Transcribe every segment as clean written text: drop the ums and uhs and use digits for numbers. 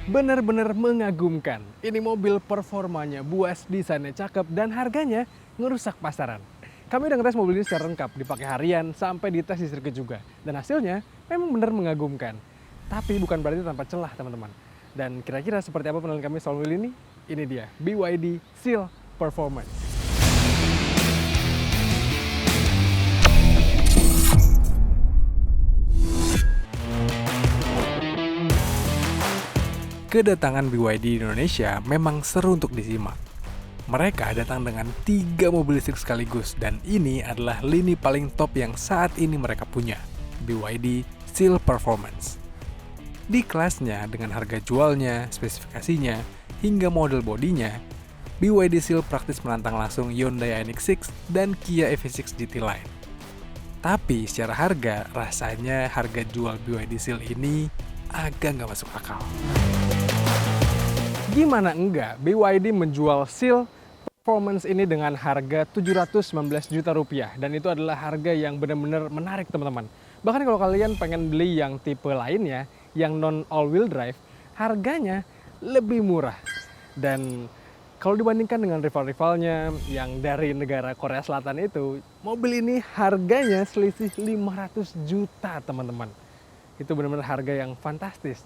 Bener-bener mengagumkan. Ini mobil performanya buas, desainnya cakep, dan harganya ngerusak pasaran. Kami udah ngetes mobil ini secara lengkap, dipakai harian, sampai dites di sirkuit juga. Dan hasilnya memang bener mengagumkan. Tapi bukan berarti tanpa celah, teman-teman. Dan kira-kira seperti apa penilaian kami soal mobil ini? Ini dia, BYD Seal Performance. Kedatangan BYD di Indonesia memang seru untuk disimak. Mereka datang dengan 3 mobil listrik sekaligus, dan ini adalah lini paling top yang saat ini mereka punya, BYD Seal Performance. Di kelasnya, dengan harga jualnya, spesifikasinya, hingga model bodinya, BYD Seal praktis menantang langsung Hyundai Ioniq 6 dan Kia EV6 GT Line. Tapi secara harga, rasanya harga jual BYD Seal ini agak nggak masuk akal. Gimana enggak, BYD menjual Seal Performance ini dengan harga 719 juta rupiah. Dan itu adalah harga yang benar-benar menarik, teman-teman. Bahkan kalau kalian pengen beli yang tipe lainnya, yang non all-wheel drive, harganya lebih murah. Dan kalau dibandingkan dengan rival-rivalnya yang dari negara Korea Selatan itu, mobil ini harganya selisih 500 juta, teman-teman. Itu benar-benar harga yang fantastis.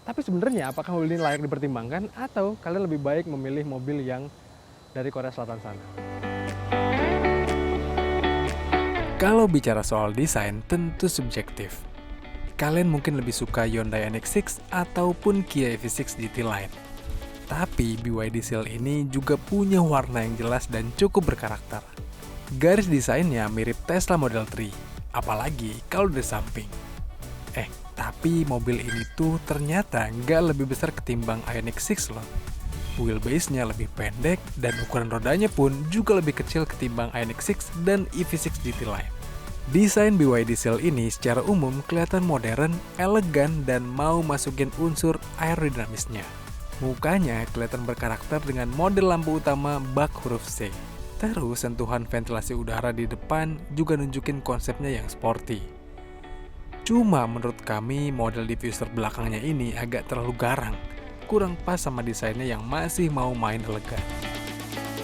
Tapi sebenarnya apakah mobil ini layak dipertimbangkan atau kalian lebih baik memilih mobil yang dari Korea Selatan sana? Kalau bicara soal desain, tentu subjektif. Kalian mungkin lebih suka Hyundai Ioniq 6 ataupun Kia EV6 GT Line. Tapi BYD Seal ini juga punya warna yang jelas dan cukup berkarakter. Garis desainnya mirip Tesla Model 3, apalagi kalau dari samping. Tapi mobil ini tuh ternyata nggak lebih besar ketimbang Ioniq 6 loh. Wheelbase-nya lebih pendek dan ukuran rodanya pun juga lebih kecil ketimbang Ioniq 6 dan EV6 GT Line. Desain BYD Seal ini secara umum kelihatan modern, elegan, dan mau masukin unsur aerodinamisnya. Mukanya kelihatan berkarakter dengan model lampu utama bak huruf C. Terus sentuhan ventilasi udara di depan juga nunjukin konsepnya yang sporty. Cuma menurut kami model diffuser belakangnya ini agak terlalu garang, kurang pas sama desainnya yang masih mau main elegan.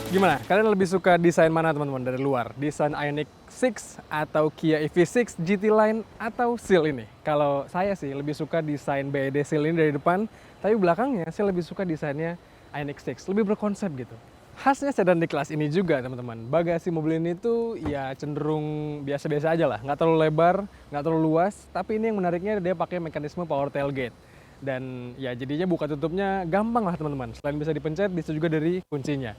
Gimana? Kalian lebih suka desain mana, teman-teman, dari luar? Desain Ioniq 6 atau Kia EV6 GT Line atau Seal ini? Kalau saya sih lebih suka desain BYD Seal ini dari depan, tapi belakangnya saya lebih suka desainnya Ioniq 6, lebih berkonsep gitu. Khasnya sedan di kelas ini juga, teman-teman. Bagasi mobil ini tuh ya cenderung biasa-biasa aja lah. Nggak terlalu lebar, nggak terlalu luas. Tapi ini yang menariknya dia pakai mekanisme power tailgate. Dan ya jadinya buka tutupnya gampang lah, teman-teman. Selain bisa dipencet, bisa juga dari kuncinya.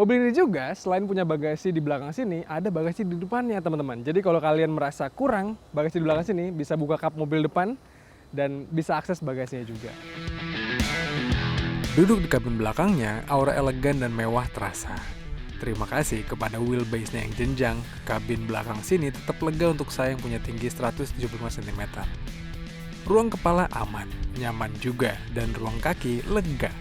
Mobil ini juga selain punya bagasi di belakang sini, ada bagasi di depannya, teman-teman. Jadi kalau kalian merasa kurang bagasi di belakang sini, bisa buka kap mobil depan dan bisa akses bagasinya juga. Duduk di kabin belakangnya, aura elegan dan mewah terasa. Terima kasih kepada wheelbase-nya yang jenjang, kabin belakang sini tetap lega untuk saya yang punya tinggi 175 cm. Ruang kepala aman, nyaman juga, dan ruang kaki lega.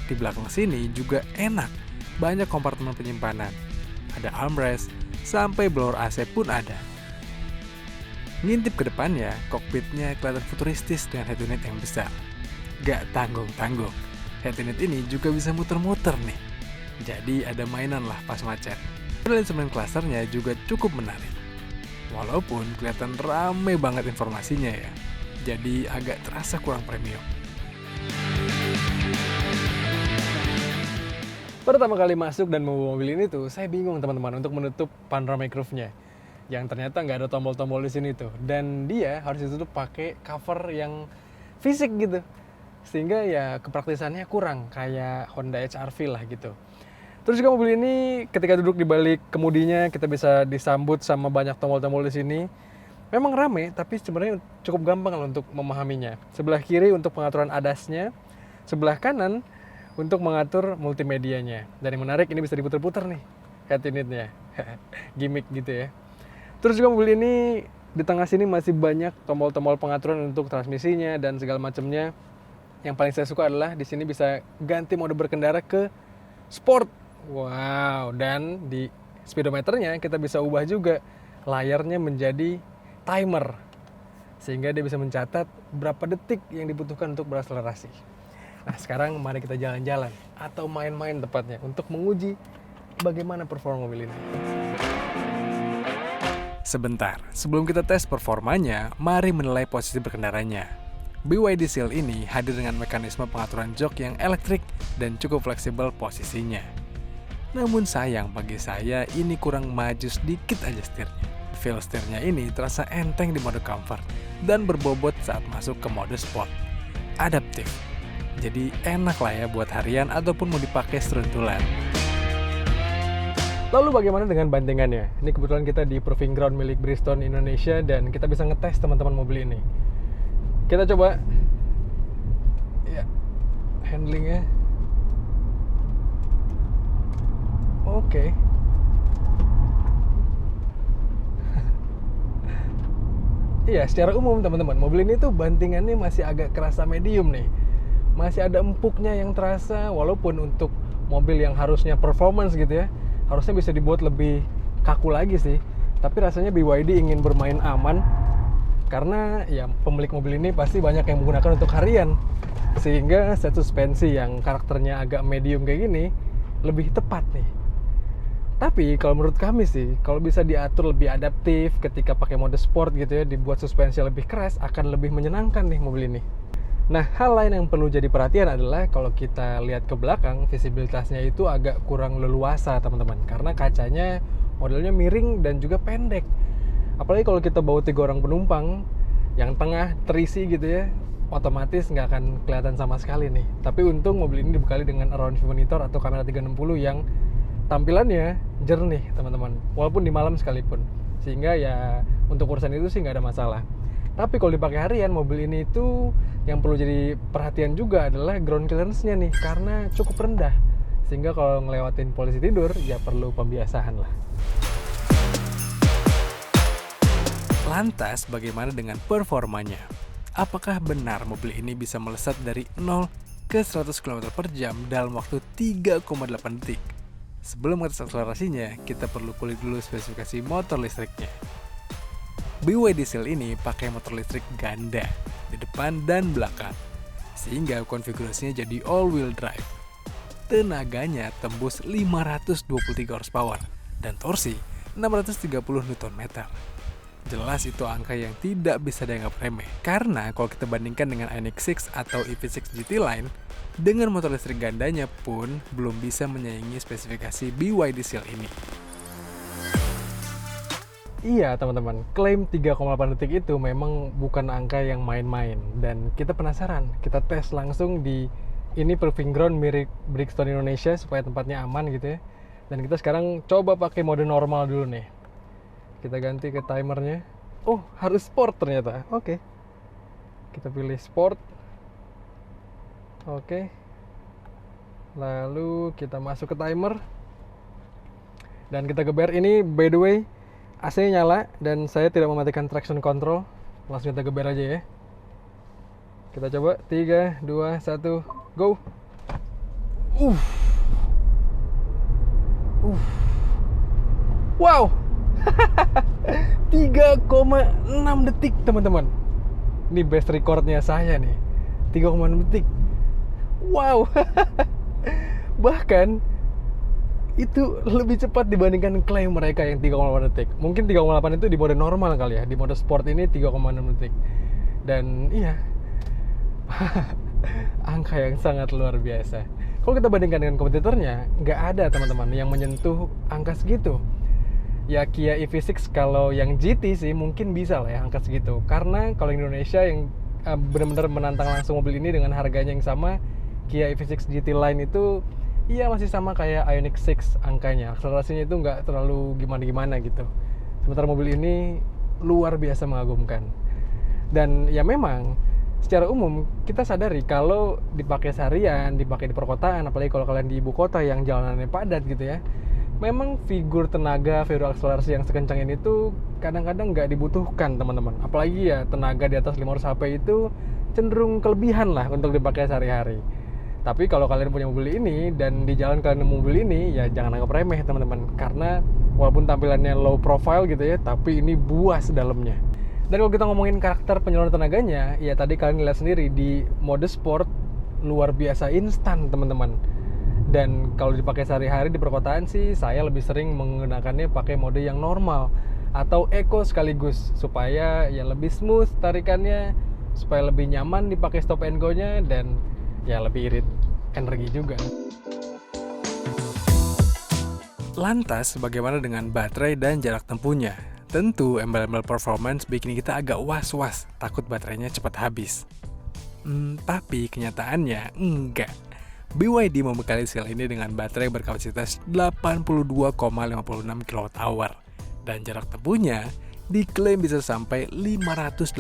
Di belakang sini juga enak, banyak kompartemen penyimpanan. Ada armrest, sampai blower AC pun ada. Ngintip ke depannya, kokpitnya kelihatan futuristis dengan head unit yang besar. Gak tanggung-tanggung. Head unit ini juga bisa muter-muter nih. Jadi ada mainan lah pas macet. Dan instrumen klasternya juga cukup menarik. Walaupun kelihatan rame banget informasinya ya. Jadi agak terasa kurang premium. Pertama kali masuk dan membawa mobil ini tuh, saya bingung, teman-teman, untuk menutup panoramic roof-nya. Yang ternyata nggak ada tombol-tombol di sini tuh. Dan dia harus ditutup pakai cover yang fisik gitu. Sehingga ya kepraktisannya kurang, kayak Honda HR-V lah gitu. Terus juga mobil ini ketika duduk di balik kemudinya kita bisa disambut sama banyak tombol-tombol di sini. Memang rame, tapi sebenarnya cukup gampang untuk memahaminya. Sebelah kiri untuk pengaturan ADAS-nya, sebelah kanan untuk mengatur multimedianya. Dan yang menarik, ini bisa diputar-putar nih head unitnya. Gimmick gitu ya. Terus juga mobil ini di tengah sini masih banyak tombol-tombol pengaturan untuk transmisinya dan segala macamnya. Yang paling saya suka adalah di sini bisa ganti mode berkendara ke sport. Wow, dan di speedometernya kita bisa ubah juga layarnya menjadi timer. Sehingga dia bisa mencatat berapa detik yang dibutuhkan untuk berakselerasi. Nah, sekarang mari kita jalan-jalan atau main-main tepatnya untuk menguji bagaimana performa mobil ini. Sebentar, sebelum kita tes performanya, mari menilai posisi berkendaranya. BYD Seal ini hadir dengan mekanisme pengaturan jok yang elektrik dan cukup fleksibel posisinya. Namun sayang bagi saya, ini kurang maju sedikit aja setirnya. Feel setirnya ini terasa enteng di mode comfort dan berbobot saat masuk ke mode sport. Adaptif. Jadi enak lah ya buat harian ataupun mau dipakai seruntulan. Lalu bagaimana dengan bantingannya? Ini kebetulan kita di Proving Ground milik Bridgestone Indonesia dan kita bisa ngetes teman-teman mobil ini. Kita coba ya, handlingnya. Oke. Iya, secara umum teman-teman, mobil ini tuh bantingannya masih agak kerasa medium nih. Masih ada empuknya yang terasa, walaupun untuk mobil yang harusnya performance gitu ya, harusnya bisa dibuat lebih kaku lagi sih. Tapi rasanya BYD ingin bermain aman, karena ya pemilik mobil ini pasti banyak yang menggunakan untuk harian. Sehingga set suspensi yang karakternya agak medium kayak gini, lebih tepat nih. Tapi kalau menurut kami sih, kalau bisa diatur lebih adaptif ketika pakai mode sport gitu ya, dibuat suspensi lebih keras, akan lebih menyenangkan nih mobil ini. Nah, hal lain yang perlu jadi perhatian adalah kalau kita lihat ke belakang, visibilitasnya itu agak kurang leluasa teman-teman, karena kacanya modelnya miring dan juga pendek. Apalagi kalau kita bawa 3 orang penumpang, yang tengah terisi gitu ya, otomatis nggak akan kelihatan sama sekali nih. Tapi untung mobil ini dibekali dengan around view monitor atau kamera 360 yang tampilannya jernih teman-teman, walaupun di malam sekalipun, sehingga ya untuk urusan itu sih nggak ada masalah. Tapi kalau dipakai harian, mobil ini itu yang perlu jadi perhatian juga adalah ground clearance-nya nih, karena cukup rendah, sehingga kalau ngelewatin polisi tidur ya perlu pembiasaan lah. Lantas bagaimana dengan performanya? Apakah benar mobil ini bisa melesat dari 0 ke 100 km per jam dalam waktu 3,8 detik? Sebelum ngetes akselerasinya, kita perlu kulik dulu spesifikasi motor listriknya. BYD Seal ini pakai motor listrik ganda di depan dan belakang, sehingga konfigurasinya jadi all-wheel drive. Tenaganya tembus 523 horsepower dan torsi 630 Nm. Jelas itu angka yang tidak bisa dianggap remeh, karena kalau kita bandingkan dengan iONIQ 6 atau EV6 GT Line, dengan motor listrik gandanya pun belum bisa menyaingi spesifikasi BYD Seal ini. Iya teman-teman, klaim 3,8 detik itu memang bukan angka yang main-main. Dan kita penasaran, kita tes langsung di ini Proving Ground milik Bridgestone Indonesia supaya tempatnya aman gitu ya. Dan kita sekarang coba pakai mode normal dulu nih. Kita ganti ke timernya. Oh, harus sport ternyata. Oke. Kita pilih sport. Oke. Lalu kita masuk ke timer. Dan kita geber ini, by the way, AC-nya nyala dan saya tidak mematikan traction control. Langsung kita geber aja ya. Kita coba 3, 2, 1, go. Wow. 3,6 detik teman-teman. Ini best recordnya saya nih. 3,6 detik. Wow. Bahkan itu lebih cepat dibandingkan klaim mereka yang 3,8 detik. Mungkin 3,8 itu di mode normal kali ya. Di mode sport ini 3,6 detik. Dan iya, angka yang sangat luar biasa. Kalau kita bandingkan dengan kompetitornya, nggak ada teman-teman yang menyentuh angka segitu. Ya Kia EV6 kalau yang GT sih mungkin bisa lah ya angka segitu. Karena kalau Indonesia yang benar-benar menantang langsung mobil ini dengan harganya yang sama, Kia EV6 GT Line itu iya masih sama kayak iONIQ 6 angkanya. Akselerasinya itu nggak terlalu gimana-gimana gitu. Sementara mobil ini luar biasa mengagumkan. Dan ya memang secara umum kita sadari kalau dipakai seharian, dipakai di perkotaan, apalagi kalau kalian di ibu kota yang jalanannya padat gitu ya, memang figur tenaga, figur akselerasi yang sekencang ini tuh kadang-kadang nggak dibutuhkan teman-teman. Apalagi ya tenaga di atas 500 HP itu cenderung kelebihan lah untuk dipakai sehari-hari. Tapi kalau kalian punya mobil ini dan di jalan kalian nemu mobil ini, ya jangan anggap remeh teman-teman. Karena walaupun tampilannya low profile gitu ya, tapi ini buas dalamnya. Dan kalau kita ngomongin karakter penyaluran tenaganya, ya tadi kalian lihat sendiri di mode sport luar biasa instan teman-teman. Dan kalau dipakai sehari-hari di perkotaan sih saya lebih sering menggunakannya pakai mode yang normal atau eco sekaligus, supaya ya lebih smooth tarikannya, supaya lebih nyaman dipakai stop and go nya, dan ya lebih irit energi juga. Lantas bagaimana dengan baterai dan jarak tempuhnya? Tentu embel-embel performance bikin kita agak was-was, takut baterainya cepat habis. Tapi kenyataannya enggak. BYD membekali sel ini dengan baterai berkapasitas 82,56 kWh dan jarak tempuhnya diklaim bisa sampai 580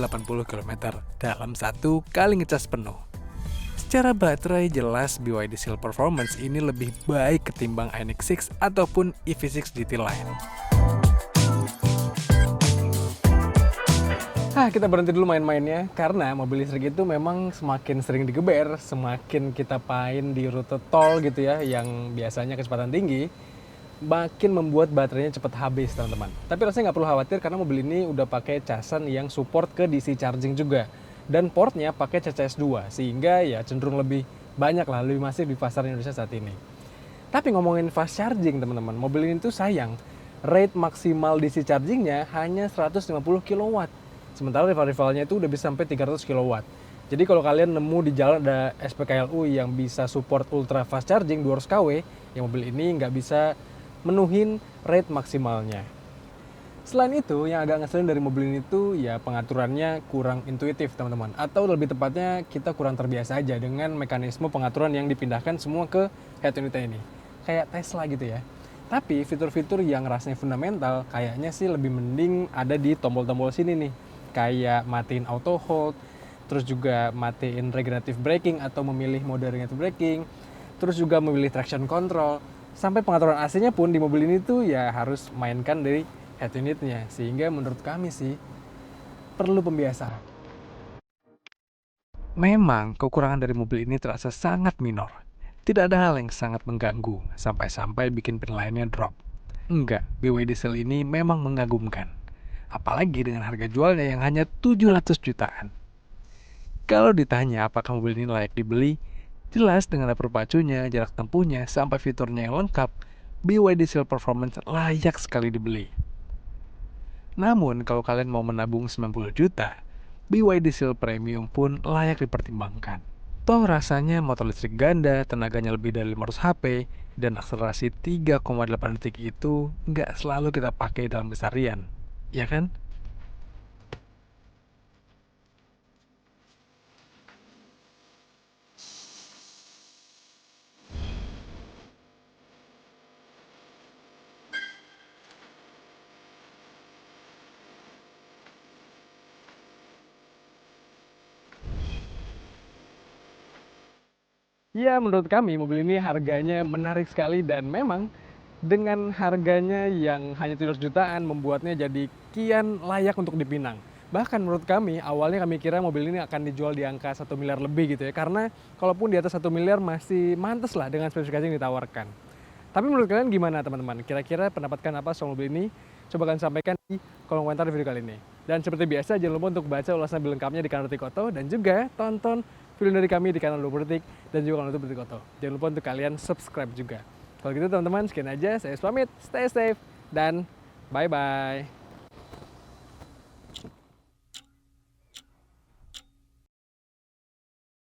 km dalam satu kali ngecas penuh. Secara baterai jelas BYD Seal Performance ini lebih baik ketimbang Ioniq 6 ataupun EV6 GT Line. Kita berhenti dulu main-mainnya karena mobil listrik itu memang semakin sering digeber, semakin kita pain di rute tol gitu ya, yang biasanya kecepatan tinggi, makin membuat baterainya cepat habis teman-teman. Tapi rasanya nggak perlu khawatir karena mobil ini udah pakai casan yang support ke DC charging juga. Dan portnya pakai CCS 2 sehingga ya cenderung lebih banyak lah, lebih masif di pasar Indonesia saat ini. Tapi ngomongin fast charging teman-teman, mobil ini tuh sayang, rate maksimal DC chargingnya hanya 150 kW. Sementara rival-rivalnya itu udah bisa sampai 300 kW. Jadi kalau kalian nemu di jalan ada SPKLU yang bisa support ultra fast charging 200 kW, ya mobil ini nggak bisa menuhin rate maksimalnya. Selain itu, yang agak ngeselin dari mobil ini tuh ya pengaturannya kurang intuitif teman-teman. Atau lebih tepatnya kita kurang terbiasa aja dengan mekanisme pengaturan yang dipindahkan semua ke head unitnya ini. Kayak Tesla gitu ya. Tapi fitur-fitur yang rasanya fundamental kayaknya sih lebih mending ada di tombol-tombol sini nih. Kayak matiin auto hold, terus juga matiin regenerative braking atau memilih mode regenerative braking, terus juga memilih traction control. Sampai pengaturan AC-nya pun di mobil ini tuh ya harus mainkan dari head unitnya, sehingga menurut kami sih perlu pembiasaan. Memang kekurangan dari mobil ini terasa sangat minor. Tidak ada hal yang sangat mengganggu sampai-sampai bikin penilaiannya drop. Enggak, BYD Seal ini memang mengagumkan. Apalagi dengan harga jualnya yang hanya 700 jutaan. Kalau ditanya apakah mobil ini layak dibeli, jelas dengan dapur pacunya, jarak tempuhnya, sampai fiturnya yang lengkap, BYD Seal Performance layak sekali dibeli. Namun, kalau kalian mau menabung 90 juta, BYD Seal Premium pun layak dipertimbangkan. Toh rasanya motor listrik ganda, tenaganya lebih dari 500 HP, dan akselerasi 3,8 detik itu nggak selalu kita pakai dalam keseharian, ya kan? Ya, menurut kami mobil ini harganya menarik sekali dan memang dengan harganya yang hanya 700 jutaan membuatnya jadi kian layak untuk dipinang. Bahkan menurut kami, awalnya kami kira mobil ini akan dijual di angka 1 miliar lebih gitu ya. Karena kalaupun di atas 1 miliar masih mantes lah dengan spesifikasi yang ditawarkan. Tapi menurut kalian gimana teman-teman? Kira-kira pendapat kalian apa soal mobil ini? Coba kalian sampaikan di kolom komentar video kali ini. Dan seperti biasa, jangan lupa untuk baca ulasan lebih lengkapnya di kanal Detik Oto. Dan juga tonton film dari kami di kanal 20 Detik dan juga kanal YouTube Detik Oto. Jangan lupa untuk kalian subscribe juga. Kalau gitu teman-teman, sekian aja. Saya pamit, stay safe, dan bye-bye.